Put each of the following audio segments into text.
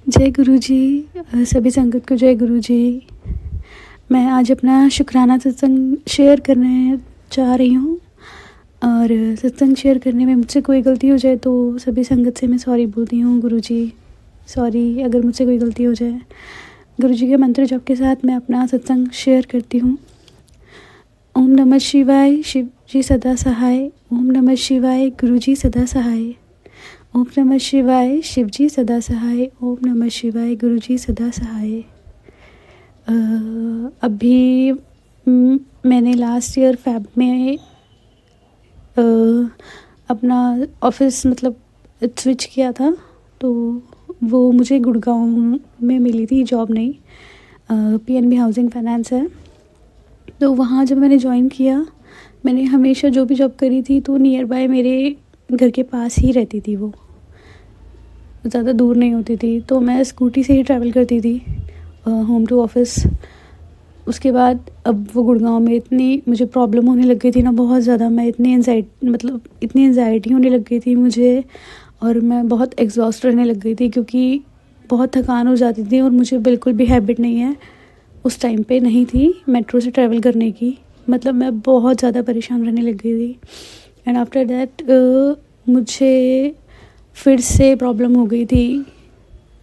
जय गुरु जी। सभी संगत को जय गुरु जी। मैं आज अपना शुक्राना सत्संग शेयर करने जा रही हूँ और सत्संग शेयर करने में मुझसे कोई गलती हो जाए तो सभी संगत से मैं सॉरी बोलती हूँ। गुरु जी सॉरी अगर मुझसे कोई गलती हो जाए। गुरु जी के मंत्र जप के साथ मैं अपना सत्संग शेयर करती हूँ। ओम नमः शिवाय, शिव जी सदा सहाय। ओम नमः शिवाय, गुरु जी सदा सहाय। ओम नमः शिवाय, शिव जी सदा सहाय। ओम नमः शिवाय, गुरु जी सदा सहाय। अभी मैंने लास्ट ईयर फैब में अपना ऑफिस स्विच किया था, तो वो मुझे गुड़गांव में मिली थी जॉब। नहीं, पीएनबी हाउसिंग फाइनेंस है। तो वहाँ जब मैंने ज्वाइन किया, मैंने हमेशा जो भी जॉब करी थी तो नियर बाय मेरे घर के पास ही रहती थी, वो ज़्यादा दूर नहीं होती थी। तो मैं स्कूटी से ही ट्रैवल करती थी होम टू ऑफिस। उसके बाद अब वो गुड़गांव में इतनी मुझे प्रॉब्लम होने लग गई थी ना, बहुत ज़्यादा। मैं इतनी एंजाइटी होने लग गई थी मुझे, और मैं बहुत एग्जॉस्ट रहने लग गई थी क्योंकि बहुत थकान हो जाती थी। और मुझे बिल्कुल भी हैबिट नहीं है, उस टाइम पे नहीं थी मेट्रो से ट्रैवल करने की। मैं बहुत ज़्यादा परेशान रहने लग गई थी। एंड आफ्टर दैट मुझे फिर से प्रॉब्लम हो गई थी।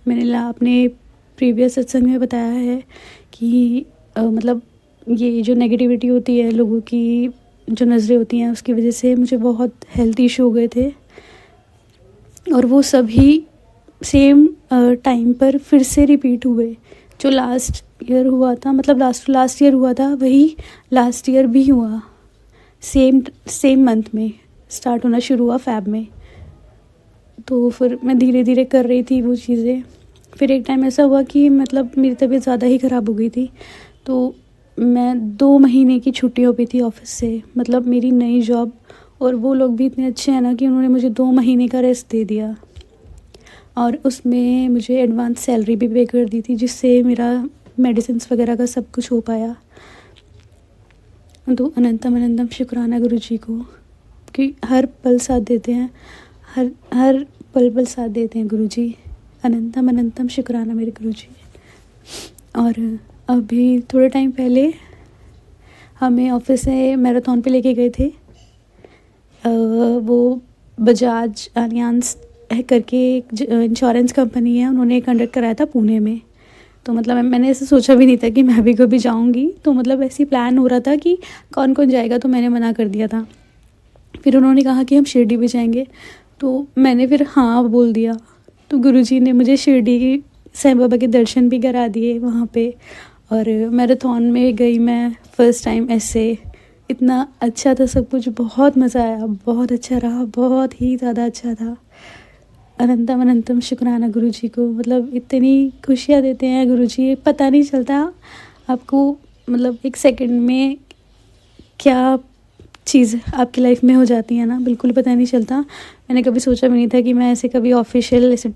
मैंने अपने प्रीवियस सत्संग में बताया है कि ये जो नेगेटिविटी होती है, लोगों की जो नज़रें होती हैं, उसकी वजह से मुझे बहुत हेल्थ इशू हो गए थे। और वो सभी सेम टाइम पर फिर से रिपीट हुए। जो लास्ट ईयर हुआ था, लास्ट ईयर हुआ था, वही लास्ट ईयर भी हुआ। सेम मंथ में स्टार्ट होना शुरू हुआ, फैब में। तो फिर मैं धीरे धीरे कर रही थी वो चीज़ें। फिर एक टाइम ऐसा हुआ कि मेरी तबीयत ज़्यादा ही ख़राब हो गई थी। तो मैं 2 महीने की छुट्टी हो गई थी ऑफिस से। मेरी नई जॉब, और वो लोग भी इतने अच्छे हैं ना कि उन्होंने मुझे 2 महीने का रेस्ट दे दिया, और उसमें मुझे एडवांस सैलरी भी पे कर दी थी, जिससे मेरा मेडिसिन वगैरह का सब कुछ हो पाया। तो अनंतम अनंतम शुक्राना गुरु जी को कि हर पल साथ देते हैं, हर पल साथ देते हैं गुरु जी। अनंतम अनंतम शुक्राना मेरे गुरु जी। और अभी थोड़े टाइम पहले हमें ऑफिस से मैराथन पे लेके गए थे। वो बजाज अलियांस करके एक इंश्योरेंस कंपनी है, उन्होंने कंडक्ट कराया था पुणे में। तो मैंने ऐसे सोचा भी नहीं था कि मैं भी कभी जाऊंगी। तो ऐसे ही प्लान हो रहा था कि कौन कौन जाएगा, तो मैंने मना कर दिया था। फिर उन्होंने कहा कि हम शिरडी भी जाएंगे, तो मैंने फिर हाँ बोल दिया। तो गुरुजी ने मुझे शिरडी साईं बाबा के दर्शन भी करा दिए वहाँ पे। और मैराथन में गई मैं फर्स्ट टाइम ऐसे। इतना अच्छा था सब कुछ, बहुत मज़ा आया, बहुत अच्छा रहा, बहुत ही ज़्यादा अच्छा था। अनंतम अनंतम शुक्राना गुरु जी को। इतनी खुशियाँ देते हैं गुरु जी, पता नहीं चलता आपको एक सेकंड में क्या चीज़ आपकी लाइफ में हो जाती है ना, बिल्कुल पता नहीं चलता। मैंने कभी सोचा भी नहीं था कि मैं ऐसे कभी ऑफिशियल ऐसे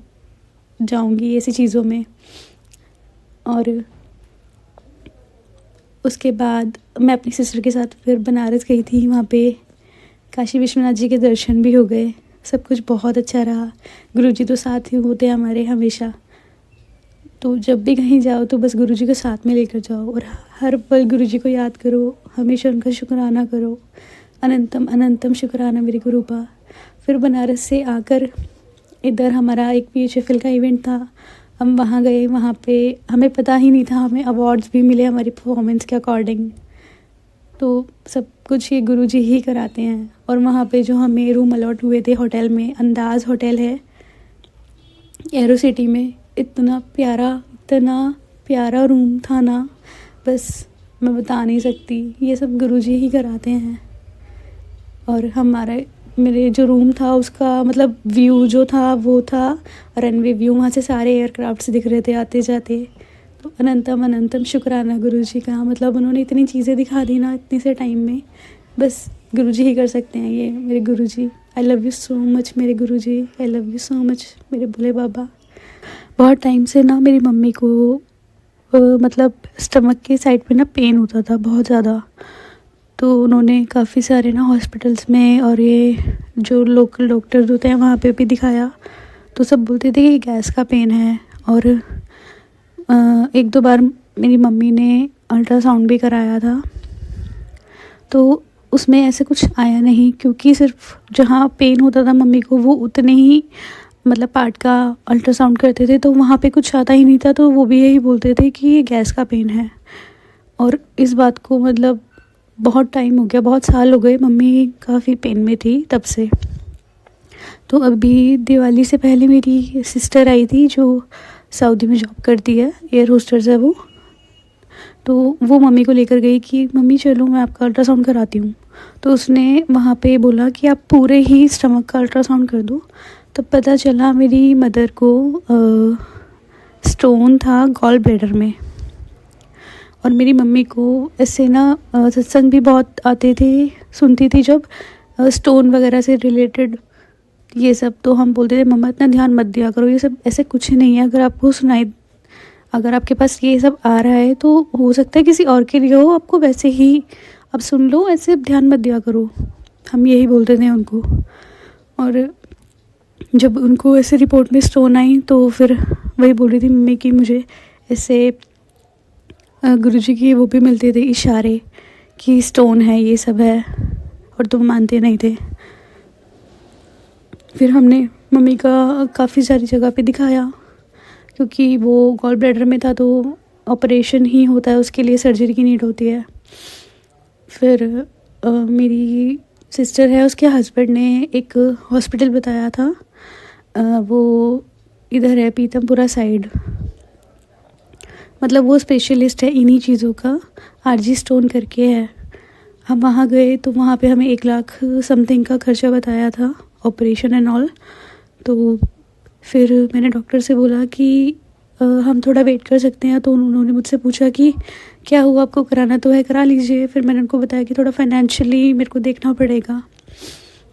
जाऊंगी ऐसी चीज़ों में। और उसके बाद मैं अपनी सिस्टर के साथ फिर बनारस गई थी। वहाँ पे काशी विश्वनाथ जी के दर्शन भी हो गए, सब कुछ बहुत अच्छा रहा। गुरुजी तो साथ ही होते हैं हमारे हमेशा। तो जब भी कहीं जाओ तो बस गुरुजी को साथ में लेकर जाओ, और हर पल गुरुजी को याद करो, हमेशा उनका शुक्राना करो। अनंतम अनंतम शुक्राना मेरे गुरुपा। फिर बनारस से आकर इधर हमारा एक PHFL का इवेंट था, हम वहाँ गए। वहाँ पे हमें पता ही नहीं था, हमें अवार्ड्स भी मिले हमारी परफॉर्मेंस के अकॉर्डिंग। तो सब कुछ ये गुरुजी ही कराते हैं। और वहाँ पे जो हमें रूम अलॉट हुए थे होटल में, अंदाज़ होटल है एरो सिटी में, इतना प्यारा रूम था ना, बस मैं बता नहीं सकती। ये सब गुरुजी ही कराते हैं। और मेरे जो रूम था उसका व्यू जो था वो था रनवे व्यू, वहाँ से सारे एयरक्राफ्ट्स दिख रहे थे आते जाते। तो अनंतम अनंतम शुक्राना गुरुजी का। उन्होंने इतनी चीज़ें दिखा दी ना इतने से टाइम में, बस गुरुजी ही कर सकते हैं ये मेरे गुरुजी। I love you so much मेरे गुरुजी, I love you so much मेरे भोले बाबा। बहुत टाइम से ना मेरी मम्मी को स्टमक के साइड पे ना पेन होता था बहुत ज़्यादा। तो उन्होंने काफ़ी सारे ना हॉस्पिटल्स में और ये जो लोकल डॉक्टर्स होते हैं वहाँ पे भी दिखाया। तो सब बोलते थे कि गैस का पेन है और एक दो बार मेरी मम्मी ने अल्ट्रासाउंड भी कराया था, तो उसमें ऐसे कुछ आया नहीं, क्योंकि सिर्फ जहाँ पेन होता था मम्मी को वो उतने ही मतलब पार्ट का अल्ट्रासाउंड करते थे, तो वहाँ पे कुछ आता ही नहीं था, तो वो भी यही बोलते थे कि ये गैस का पेन है। और इस बात को मतलब बहुत टाइम हो गया, बहुत साल हो गए, मम्मी काफ़ी पेन में थी तब से। तो अभी दिवाली से पहले मेरी सिस्टर आई थी जो सऊदी में जॉब करती है, एयर होस्टेस है वो। तो वो मम्मी को लेकर गई कि मम्मी चलो मैं आपका अल्ट्रासाउंड कराती हूँ। तो उसने वहाँ पे बोला कि आप पूरे ही स्टमक का अल्ट्रासाउंड कर दो। तो पता चला मेरी मदर को स्टोन था गॉल ब्लैडर में। और मेरी मम्मी को ऐसे ना सत्संग भी बहुत आते थे, सुनती थी जब स्टोन वगैरह से रिलेटेड ये सब, तो हम बोलते थे मम्मा इतना ध्यान मत दिया करो, ये सब ऐसे कुछ नहीं है। अगर आपके पास ये सब आ रहा है तो हो सकता है किसी और के लिए हो, आपको वैसे ही अब सुन लो, ऐसे ध्यान मत दिया करो, हम यही बोलते थे उनको। और जब उनको ऐसे रिपोर्ट में स्टोन आई तो फिर वही बोल रही थी मम्मी कि मुझे ऐसे गुरुजी की वो भी मिलते थे इशारे कि स्टोन है, ये सब है, और तुम मानते नहीं थे। फिर हमने मम्मी का काफ़ी सारी जगह पे दिखाया, क्योंकि वो गॉल ब्लैडर में था तो ऑपरेशन ही होता है, उसके लिए सर्जरी की नीड होती है। फिर मेरी सिस्टर है, उसके हस्बैंड ने एक हॉस्पिटल बताया था, वो इधर है पीतमपुरा साइड, मतलब वो स्पेशलिस्ट है इन्हीं चीज़ों का, आरजी स्टोन करके है। हम वहाँ गए तो वहाँ पे हमें 1 लाख समथिंग का खर्चा बताया था, ऑपरेशन एंड ऑल। तो फिर मैंने डॉक्टर से बोला कि हम थोड़ा वेट कर सकते हैं, तो उन्होंने मुझसे पूछा कि क्या हुआ, आपको कराना तो है, करा लीजिए। फिर मैंने उनको बताया कि थोड़ा फाइनेंशियली मेरे को देखना पड़ेगा।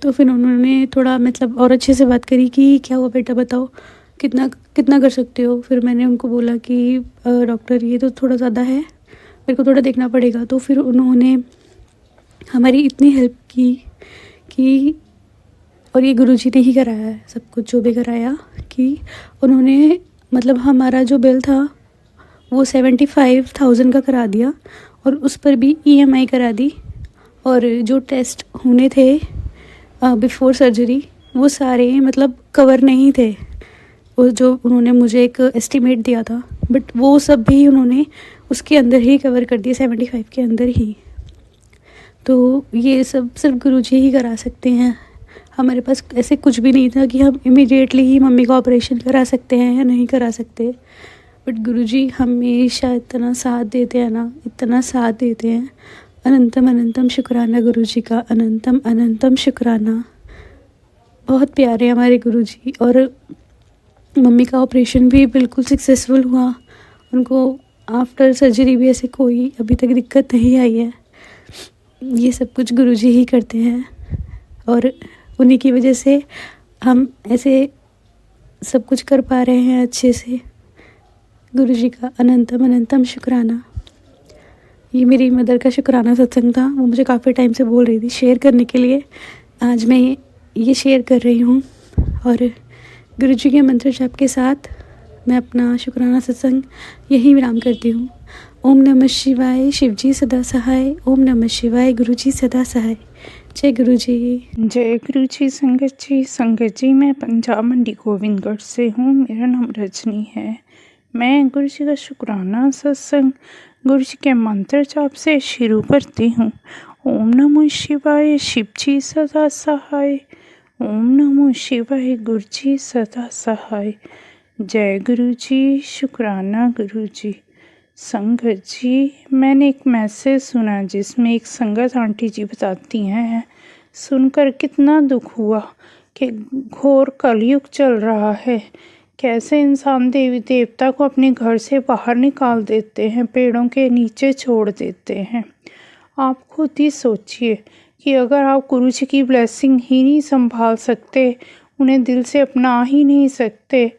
तो फिर उन्होंने थोड़ा मतलब और अच्छे से बात करी कि क्या हुआ बेटा, बताओ कितना कितना कर सकते हो। फिर मैंने उनको बोला कि डॉक्टर ये तो थोड़ा ज़्यादा है, मेरे को थोड़ा देखना पड़ेगा। तो फिर उन्होंने हमारी इतनी हेल्प की कि, और ये गुरुजी ने ही कराया है सब कुछ जो भी कराया, कि उन्होंने मतलब हमारा जो बिल था वो 75,000 का करा दिया, और उस पर भी EMI करा दी। और जो टेस्ट होने थे बिफोर सर्जरी वो सारे मतलब कवर नहीं थे, वो जो उन्होंने मुझे एक एस्टीमेट दिया था, बट वो सब भी उन्होंने उसके अंदर ही कवर कर दिए, 75 के अंदर ही। तो ये सब सिर्फ गुरुजी ही करा सकते हैं। हमारे पास ऐसे कुछ भी नहीं था कि हम इमीडिएटली ही मम्मी का ऑपरेशन करा सकते हैं या नहीं करा सकते, बट गुरुजी हमेशा इतना साथ देते हैं ना, इतना साथ देते हैं। अनंतम अनंतम शुक्राना गुरुजी का, अनंतम अनंतम शुक्राना। बहुत प्यारे हमारे गुरुजी। और मम्मी का ऑपरेशन भी बिल्कुल सक्सेसफुल हुआ, उनको आफ्टर सर्जरी भी ऐसे कोई अभी तक दिक्कत नहीं आई है। ये सब कुछ गुरुजी ही करते हैं, और उन्हीं की वजह से हम ऐसे सब कुछ कर पा रहे हैं अच्छे से। गुरुजी का अनंतम अनंतम शुक्राना। ये मेरी मदर का शुक्राना सत्संग था, वो मुझे काफ़ी टाइम से बोल रही थी शेयर करने के लिए, आज मैं ये शेयर कर रही हूँ। और गुरुजी के मंत्र जाप के साथ मैं अपना शुक्राना सत्संग यहीं विराम करती हूँ। ओम नमः शिवाय, शिवजी सदा सहाय। ओम नमः शिवाय, गुरुजी सदा सहाय। जय गुरुजी। जय गुरुजी। संगत जी मैं पंजाब मंडी गोविंदगढ़ से हूँ, मेरा नाम रजनी है। मैं गुरुजी का शुक्राना सत्संग गुरुजी के मंत्र जाप से शुरू करती हूँ। ओम नमः शिवाय, शिवजी सदा सहाय। ओम नमः शिवाय, गुरुजी सदा सहाय। जय गुरुजी। शुक्राना गुरुजी। संगत जी, मैंने एक मैसेज सुना जिसमें एक संगत आंटी जी बताती हैं, सुनकर कितना दुख हुआ कि घोर कलयुग चल रहा है। कैसे इंसान देवी देवता को अपने घर से बाहर निकाल देते हैं, पेड़ों के नीचे छोड़ देते हैं। आप खुद ही सोचिए कि अगर आप गुरुजी की ब्लेसिंग ही नहीं संभाल सकते, उन्हें दिल से अपना ही नहीं सकते,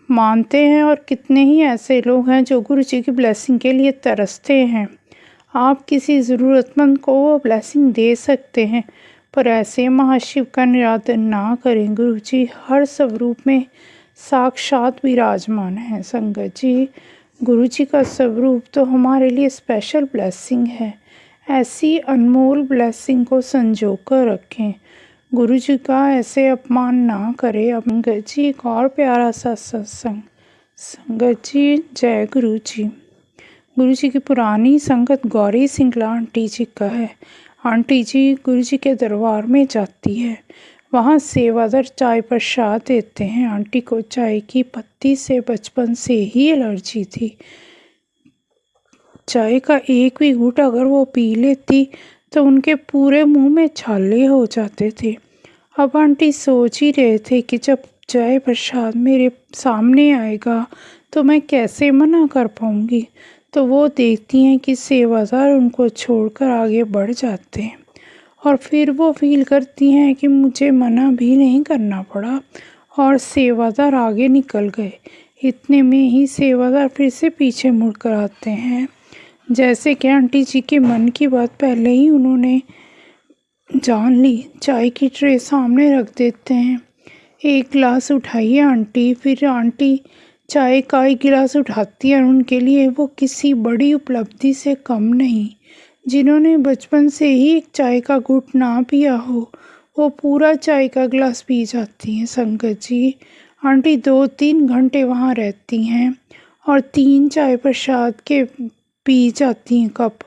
मानते हैं, और कितने ही ऐसे लोग हैं जो गुरुजी की ब्लेसिंग के लिए तरसते हैं। आप किसी ज़रूरतमंद को वो ब्लेसिंग दे सकते हैं, पर ऐसे महाशिव का निरादर ना करें। गुरुजी हर स्वरूप में साक्षात विराजमान हैं। संगत जी, गुरु जी का स्वरूप तो हमारे लिए स्पेशल ब्लेसिंग है। ऐसी अनमोल ब्लेसिंग को संजो कर रखें। गुरु जी का ऐसे अपमान ना करें। संगत जी, एक और प्यारा सा सत्संग। संगत जी, जय गुरु जी। गुरु जी की पुरानी संगत गौरी सिंगला आंटी जी का है। आंटी जी गुरु जी के दरबार में जाती है, वहाँ सेवादार चाय प्रसाद देते हैं। आंटी को चाय की पत्ती से बचपन से ही एलर्जी थी। चाय का एक भी घूंट अगर वो पी लेती तो उनके पूरे मुंह में छाले हो जाते थे। अब आंटी सोच ही रहे थे कि जब चाय प्रसाद मेरे सामने आएगा तो मैं कैसे मना कर पाऊंगी। तो वो देखती हैं कि सेवादार उनको छोड़कर आगे बढ़ जाते हैं और फिर वो फील करती हैं कि मुझे मना भी नहीं करना पड़ा और सेवादार आगे निकल गए। इतने में ही सेवादार फिर से पीछे मुड़कर आते हैं। जैसे कि आंटी जी के मन की बात पहले ही उन्होंने जान ली। चाय की ट्रे सामने रख देते हैं। एक गिलास उठाइए आंटी। फिर आंटी चाय का एक गिलास उठाती है। उनके लिए वो किसी बड़ी उपलब्धि से कम नहीं। जिन्होंने बचपन से ही एक चाय का घूंट ना पिया हो, वो पूरा चाय का गिलास पी जाती हैं। संगत जी, आंटी 2-3 घंटे वहाँ रहती हैं और 3 चाय प्रसाद के पी जाती हैं कप।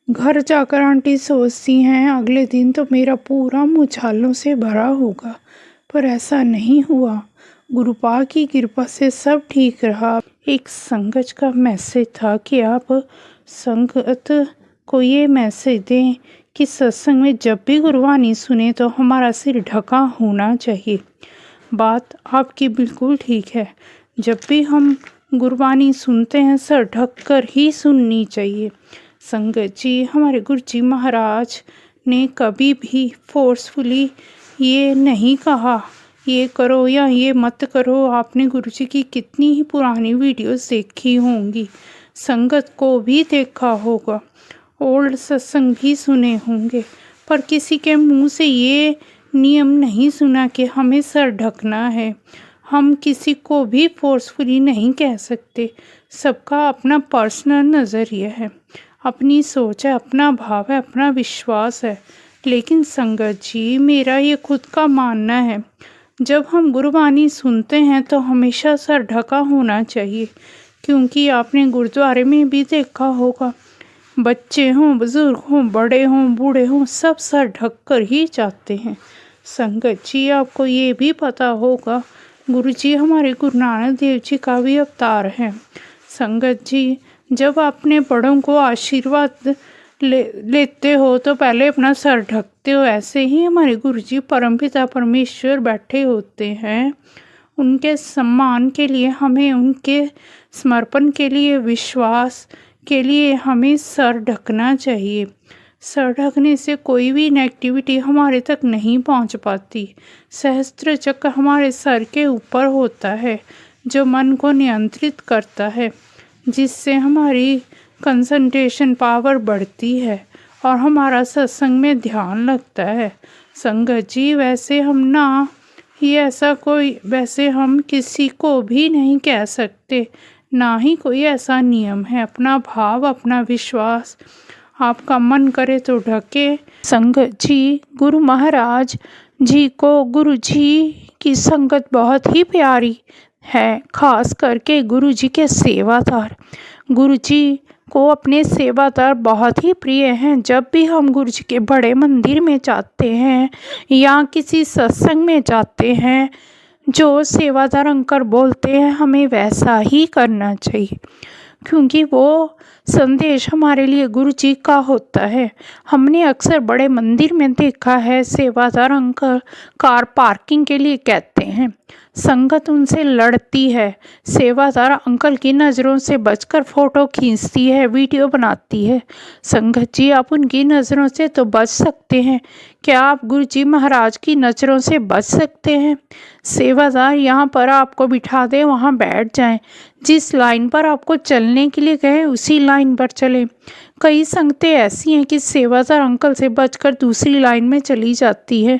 घर जाकर आंटी सोचती हैं अगले दिन तो मेरा पूरा मुँह छालों से भरा होगा, पर ऐसा नहीं हुआ। गुरुपा की कृपा से सब ठीक रहा। एक संगत का मैसेज था कि आप संगत को ये मैसेज दें कि सत्संग में जब भी गुरुवाणी सुने तो हमारा सिर ढका होना चाहिए। बात आपकी बिल्कुल ठीक है। जब भी हम गुरुवाणी सुनते हैं सर ढक कर ही सुननी चाहिए। संगत जी, हमारे गुरु जी महाराज ने कभी भी फोर्सफुली ये नहीं कहा ये करो या ये मत करो। आपने गुरु जी की कितनी ही पुरानी वीडियोस देखी होंगी, संगत को भी देखा होगा, ओल्ड सत्संग भी सुने होंगे, पर किसी के मुंह से ये नियम नहीं सुना कि हमें सर ढकना है। हम किसी को भी फोर्सफुली नहीं कह सकते। सबका अपना पर्सनल नज़रिया है, अपनी सोच है, अपना भाव है, अपना विश्वास है। लेकिन संगत जी, मेरा ये खुद का मानना है, जब हम गुरुवाणी सुनते हैं तो हमेशा सर ढका होना चाहिए। क्योंकि आपने गुरुद्वारे में भी देखा होगा, बच्चे हों, बुजुर्ग हों, बड़े हों, बूढ़े हों, सब सर ढक कर ही जाते हैं। संगत जी, आपको ये भी पता होगा गुरु जी हमारे गुरु नानक देव जी का भी अवतार है। संगत जी, जब आपने बड़ों को आशीर्वाद लेते हो तो पहले अपना सर ढकते हो। ऐसे ही हमारे गुरु जी परमपिता परमेश्वर बैठे होते हैं। उनके सम्मान के लिए हमें, उनके समर्पण के लिए, विश्वास के लिए हमें सर ढकना चाहिए। सर ढकने से कोई भी नेगेटिविटी हमारे तक नहीं पहुंच पाती। सहस्त्र चक्र हमारे सर के ऊपर होता है जो मन को नियंत्रित करता है, जिससे हमारी कंसंट्रेशन पावर बढ़ती है और हमारा सत्संग में ध्यान लगता है। संगत जी, वैसे हम किसी को भी नहीं कह सकते, ना ही कोई ऐसा नियम है। अपना भाव, अपना विश्वास, आपका मन करे तो ढके। संगत जी, गुरु महाराज जी को गुरु जी की संगत बहुत ही प्यारी है, खास करके गुरु जी के सेवादार। गुरु जी को अपने सेवादार बहुत ही प्रिय हैं। जब भी हम गुरु जी के बड़े मंदिर में जाते हैं या किसी सत्संग में जाते हैं, जो सेवादार अंकल बोलते हैं हमें वैसा ही करना चाहिए, क्योंकि वो संदेश हमारे लिए गुरु जी का होता है। हमने अक्सर बड़े मंदिर में देखा है, सेवादार अंकल कार पार्किंग के लिए कहते हैं, संगत उनसे लड़ती है। सेवादार अंकल की नज़रों से बचकर फ़ोटो खींचती है, वीडियो बनाती है। संगत जी, आप उनकी नज़रों से तो बच सकते हैं, क्या आप गुरु जी महाराज की नज़रों से बच सकते हैं? सेवादार यहाँ पर आपको बिठा दे, वहाँ बैठ जाएं। जिस लाइन पर आपको चलने के लिए कहे उसी लाइन पर चलें। कई संगतें ऐसी हैं कि सेवादार अंकल से बचकर दूसरी लाइन में चली जाती है,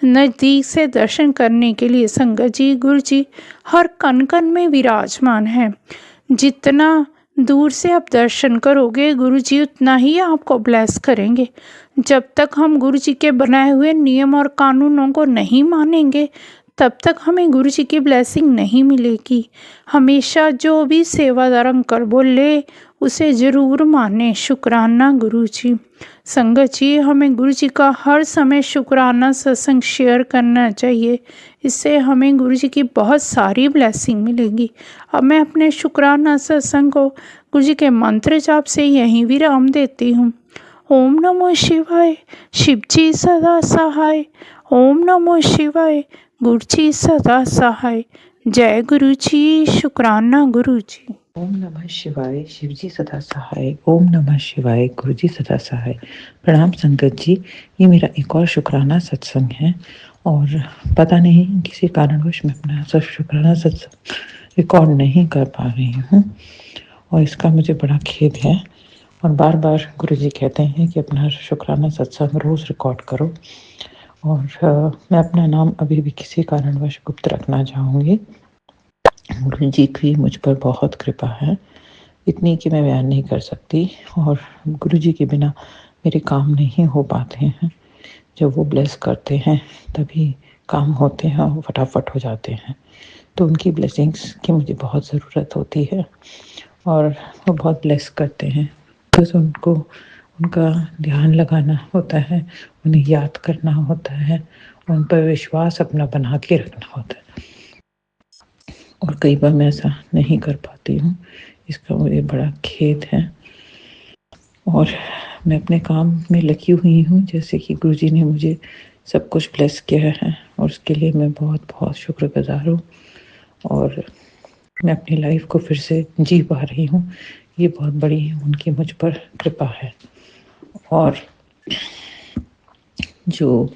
नज़दीक से दर्शन करने के लिए संगत जी, गुरु जी हर कण कण में विराजमान है। जितना दूर से आप दर्शन करोगे गुरु जी उतना ही आपको ब्लेस करेंगे। जब तक हम गुरु जी के बनाए हुए नियम और कानूनों को नहीं मानेंगे तब तक हमें गुरु जी की ब्लेसिंग नहीं मिलेगी। हमेशा जो भी सेवादार अंकल बोले उसे ज़रूर माने। शुक्राना गुरु जी। संगत जी, हमें गुरु जी का हर समय शुक्राना सत्संग शेयर करना चाहिए। इससे हमें गुरु जी की बहुत सारी ब्लेसिंग मिलेगी। अब मैं अपने शुक्राना सत्संग को गुरु जी के मंत्र जाप से यहीं विराम देती हूँ। ओम नमो शिवाय, शिव जी सदा सहाय। ओम नमो शिवाय, गुरु जी सदा सहाय। जय गुरु जी, शुक्राना गुरु जी। ओम नमः शिवाय, शिव जी सदा सहाय। ओम नमः शिवाय, गुरु जी सदा सहाय। प्रणाम संगत जी, ये मेरा एक और शुक्राना सत्संग है और पता नहीं किसी कारणवश मैं अपना सब शुक्राना सत्संग रिकॉर्ड नहीं कर पा रही हूँ और इसका मुझे बड़ा खेद है। और बार बार गुरु जी कहते हैं कि अपना शुक्राना सत्संग रोज़ रिकॉर्ड करो और मैं अपना नाम अभी भी किसी कारणवश गुप्त रखना चाहूँगी। गुरु जी की मुझ पर बहुत कृपा है, इतनी कि मैं बयान नहीं कर सकती और गुरु जी के बिना मेरे काम नहीं हो पाते हैं। जब वो ब्लेस करते हैं तभी काम होते हैं और फटाफट हो जाते हैं। तो उनकी ब्लेसिंग्स की मुझे बहुत ज़रूरत होती है और वो बहुत ब्लेस करते हैं। बस उनको उनका ध्यान लगाना होता है, उन्हें याद करना होता है, उन पर विश्वास अपना बना के रखना होता है और कई बार मैं ऐसा नहीं कर पाती हूँ। इसका मुझे बड़ा खेद है और मैं अपने काम में लगी हुई हूँ जैसे कि गुरुजी ने मुझे सब कुछ ब्लेस किया है और उसके लिए मैं बहुत बहुत शुक्रगुजार हूँ और मैं अपनी लाइफ को फिर से जी पा रही हूँ। ये बहुत बड़ी उनकी मुझ पर कृपा है और जो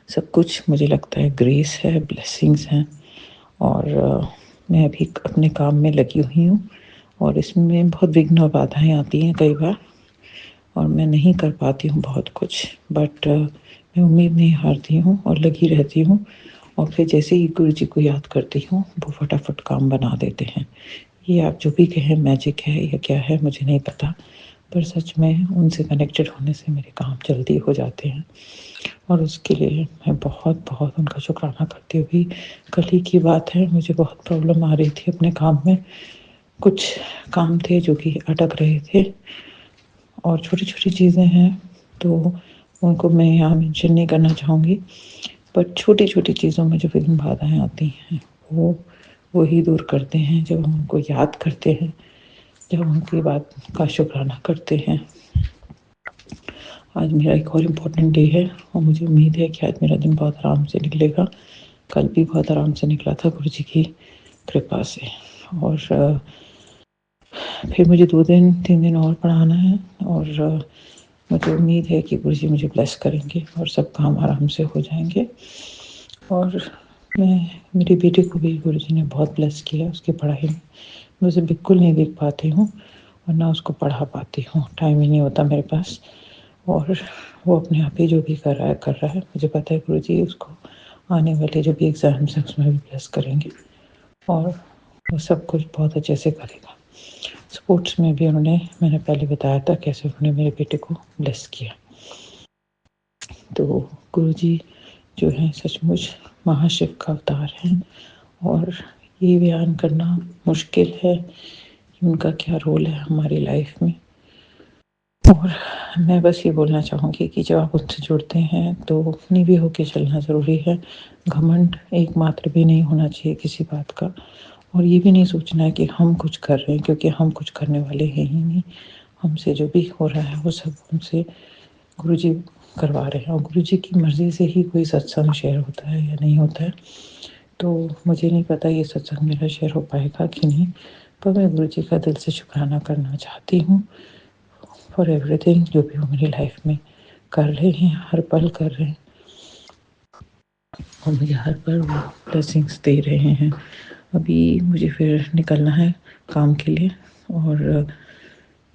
सब कुछ मुझे लगता है ग्रेस है, ब्लेसिंग्स हैं और मैं अभी अपने काम में लगी हुई हूँ और इसमें बहुत विघ्न और बाधाएँ आती हैं कई बार और मैं नहीं कर पाती हूँ बहुत कुछ, बट मैं उम्मीद नहीं हारती हूँ और लगी रहती हूँ और फिर जैसे ही गुरु जी को याद करती हूँ वो फटाफट काम बना देते हैं। ये आप जो भी कहें मैजिक है या क्या है मुझे नहीं पता, पर सच में उनसे कनेक्टेड होने से मेरे काम जल्दी हो जाते हैं और उसके लिए मैं बहुत बहुत उनका शुक्राना करती हूँ। अभी कल ही की बात है, मुझे बहुत प्रॉब्लम आ रही थी अपने काम में, कुछ काम थे जो कि अटक रहे थे और छोटी छोटी चीज़ें हैं तो उनको मैं यहाँ मेंशन नहीं करना चाहूँगी, पर छोटी छोटी चीज़ों में जो विघ्न बाधाएँ आती हैं वो ही दूर करते हैं जब हम उनको याद करते हैं, जब हम उनकी बात का शुक्राना करते हैं। आज मेरा एक और इम्पोर्टेंट डे है और मुझे उम्मीद है कि आज मेरा दिन बहुत आराम से निकलेगा। कल भी बहुत आराम से निकला था गुरु जी की कृपा से और फिर मुझे 3 दिन और पढ़ाना है और मुझे उम्मीद है कि गुरु जी मुझे ब्लेस करेंगे और सब काम आराम से हो जाएंगे। और मेरे बेटे को भी गुरु जी ने बहुत ब्लेस किया उसकी पढ़ाई में। मैं उसे बिल्कुल नहीं देख पाती हूँ और ना उसको पढ़ा पाती हूँ, टाइम ही नहीं होता मेरे पास और वो अपने आप ही जो भी कर रहा है। मुझे पता है गुरु जी उसको आने वाले जो भी एग्ज़ाम्स हैं उसमें भी ब्लेस करेंगे और वो सब कुछ बहुत अच्छे से करेगा। स्पोर्ट्स में भी मैंने पहले बताया था कैसे उन्होंने मेरे बेटे को ब्लेस किया। तो गुरु जी जो है सचमुच महाशिव का अवतार हैं और ये बयान करना मुश्किल है कि उनका क्या रोल है हमारी लाइफ में। और मैं बस ये बोलना चाहूँगी कि जब आप उनसे जुड़ते हैं तो अपनी भी होके चलना ज़रूरी है। घमंड एकमात्र भी नहीं होना चाहिए किसी बात का और ये भी नहीं सोचना है कि हम कुछ कर रहे हैं, क्योंकि हम कुछ करने वाले हैं ही नहीं। हमसे जो भी हो रहा है वो सब हमसे गुरु जी करवा रहे हैं और गुरु जी की मर्ज़ी से ही कोई सत्संग शेयर होता है या नहीं होता है। तो मुझे नहीं पता ये सत्संग मेरा शेयर हो पाएगा कि नहीं, पर मैं गुरु जी का दिल से शुक्राना करना चाहती हूँ फॉर एवरीथिंग जो भी वो मेरी लाइफ में कर रहे हैं, हर पल कर रहे हैं और मुझे हर पल वो ब्लेसिंग्स दे रहे हैं। अभी मुझे फिर निकलना है काम के लिए और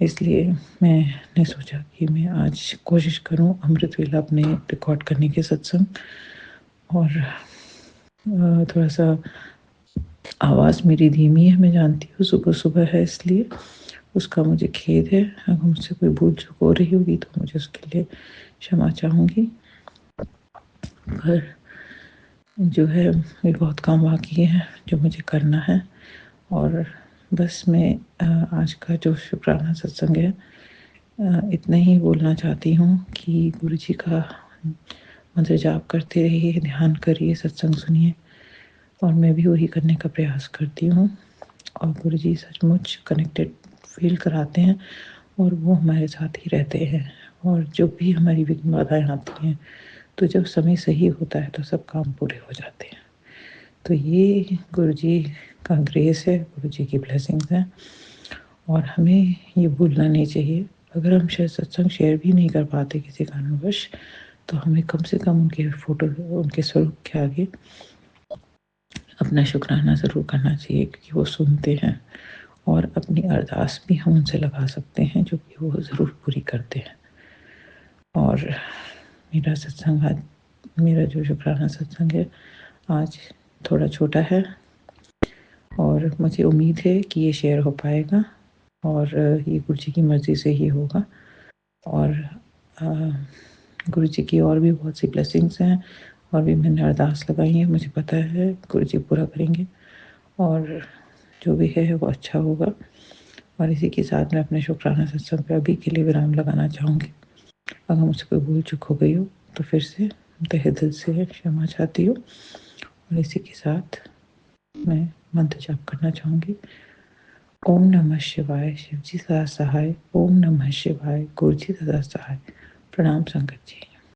इसलिए मैंने सोचा कि मैं आज कोशिश करूं अमृत वेला अपने रिकॉर्ड करने के सत्संग और थोड़ा सा आवाज़ मेरी धीमी है, मैं जानती हूँ सुबह सुबह है इसलिए, उसका मुझे खेद है। अगर मुझसे कोई भूल चूक हो रही होगी तो मुझे उसके लिए क्षमा चाहूँगी। पर जो है ये बहुत काम बाकी है जो मुझे करना है। और बस मैं आज का जो शुक्राना सत्संग है इतना ही बोलना चाहती हूँ कि गुरु जी का मंत्र जाप करते रहिए, ध्यान करिए, सत्संग सुनिए, और मैं भी वही करने का प्रयास करती हूँ। और गुरु जी सचमुच कनेक्टेड फील कराते हैं और वो हमारे साथ ही रहते हैं। और जो भी हमारी विघ्न बाधाएँ आती हैं तो जब समय सही होता है तो सब काम पूरे हो जाते हैं। तो ये गुरु जी का ग्रेस है, गुरु जी की ब्लेसिंग्स हैं, और हमें ये भूलना नहीं चाहिए। अगर हम शायद सत्संग शेयर भी नहीं कर पाते किसी कारणवश, तो हमें कम से कम उनके फ़ोटो, उनके स्वरूप के आगे अपना शुक्राना ज़रूर करना चाहिए, क्योंकि वो सुनते हैं। और अपनी अरदास भी हम उनसे लगा सकते हैं, जो कि वो ज़रूर पूरी करते हैं। और मेरा सत्संग आज, मेरा जो शुक्राना सत्संग है आज थोड़ा छोटा है, और मुझे उम्मीद है कि ये शेयर हो पाएगा, और ये गुरु जी की मर्ज़ी से ही होगा। और गुरु जी की और भी बहुत सी ब्लेसिंग्स हैं, और भी मैंने अरदास लगाई है, मुझे पता है गुरु जी पूरा करेंगे, और जो भी है वो अच्छा होगा। और इसी के साथ मैं अपने शुक्राना सत्संग पे अभी के लिए विराम लगाना चाहूँगी। अगर मुझसे कोई भूल चूक हो गई हो तो फिर से तहे दिल से क्षमा चाहती हूँ। और इसी के साथ मैं मंत्र जाप करना चाहूँगी। ओम नमः शिवाय, शिव जी सदा सहाय। ओम नमः शिवाय, गुरु जी सदा सहाय। प्रणाम संगत जी।